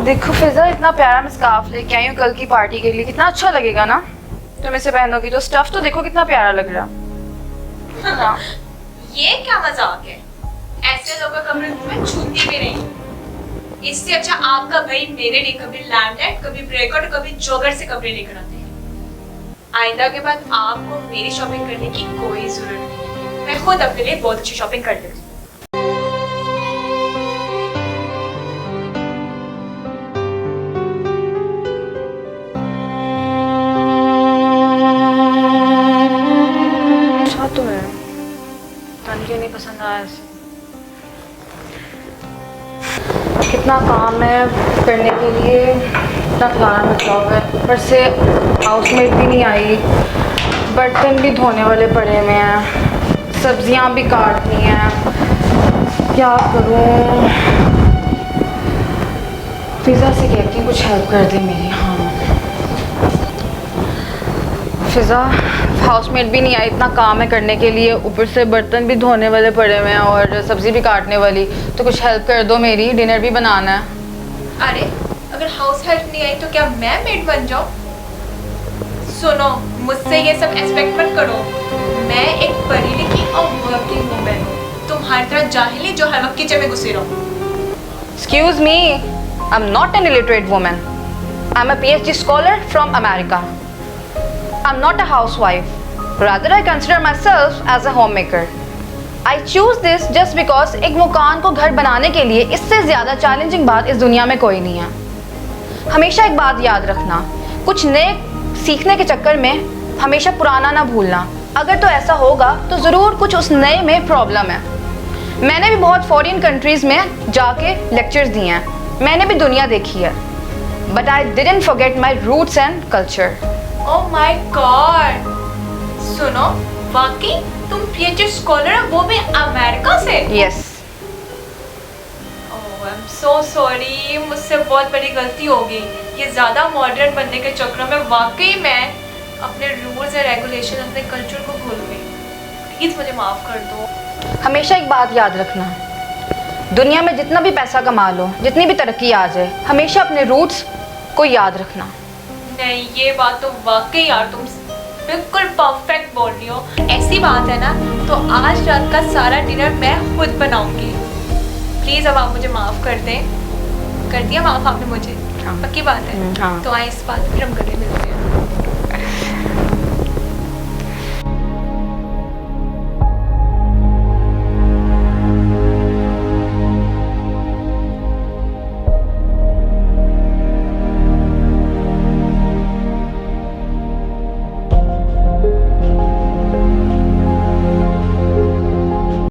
देखो फिजा, इतना प्यारा मैं स्कार्फ लेके आई हूँ कल की पार्टी के लिए। कितना अच्छा लगेगा ना तुम इसे पहनोगी तो। स्टफ तो देखो कितना प्यारा लग रहा। हाँ। ये क्या मजाक है? ऐसे लोगों का कपड़े मैं छूती भी नहीं। इससे अच्छा आपका भाई मेरे लिए कभी लैंडलाइन, कभी ब्रेकआउट, कभी जॉगर से कपड़े लेकर आते हैं। आइंदा के बाद आपको मेरी शॉपिंग करने की कोई जरूरत नहीं। मैं खुद अपने लिए बहुत अच्छी शॉपिंग कर लेती हूँ। तो है तन क्यों नहीं पसंद आया इसे। कितना काम है करने के लिए, इतना खिलाना मचा हुआ है। ऊपर से हाउसमेट भी नहीं आई, बर्तन भी धोने वाले पड़े हुए हैं, सब्जियां भी काटनी हैं। क्या करूं? फिजा से कहती हूँ कुछ हेल्प कर दे मेरी। हाँ फिजा, हाउसमेट भी नहीं आई, इतना काम है करने के लिए, ऊपर से बर्तन भी धोने वाले पड़े हुए हैं और सब्ज़ी भी काटने वाली। तो कुछ हेल्प कर दो मेरी, डिनर भी बनाना है। अरे अगर हाउस हेल्प नहीं आई तो क्या मैं मेड बन जाऊं? सुनो, मुझसे ये सब एक्सपेक्ट मत करो। मैं एक पढ़ी लिखी और वर्किंग वुमन हूँ। तुम्हारी तरह जाहिली जो हर वक्त किचन में घुसे रहो। Excuse me, I'm not an illiterate woman. I'm a PhD scholar from America. I'm not a housewife. Rather, I consider myself as a homemaker. I choose this just because एक मकान को घर बनाने के लिए इससे ज़्यादा चैलेंजिंग बात इस दुनिया में कोई नहीं है। हमेशा एक बात याद रखना, कुछ नए सीखने के चक्कर में हमेशा पुराना ना भूलना। अगर तो ऐसा होगा तो ज़रूर कुछ उस नए में प्रॉब्लम है। मैंने भी बहुत फॉरेन कंट्रीज़ में जाके लेक्चर्स दिए हैं, मैंने भी दुनिया देखी है। But I didn't forget my roots and culture. Oh my God! सुनो, वाकई तुम पीएचडी स्कॉलर हो, वो भी अमेरिका से? Yes. Oh I am so sorry, मुझसे बहुत बड़ी गलती हो गई। ये ज़्यादा मॉडर्न बनने के चक्कर में वाकई मैं अपने रूल्स और रेगुलेशन, अपने कल्चर को भूल गई। प्लीज़ मुझे माफ़ कर दो। हमेशा एक बात याद रखना, दुनिया में जितना भी पैसा कमा लो, जितनी भी तरक्की आ जाए, हमेशा अपने रूट्स को याद रखना। नहीं, ये बात तो वाकई यार तुम बिल्कुल परफेक्ट बोल रही हो। ऐसी बात है ना, तो आज रात का सारा डिनर मैं खुद बनाऊंगी। प्लीज़ अब आप मुझे माफ़ कर दें। कर दिया माफ़ आपने मुझे? हाँ। पक्की बात है? हाँ। तो आए इस बात फिर हम गले मिलते हैं।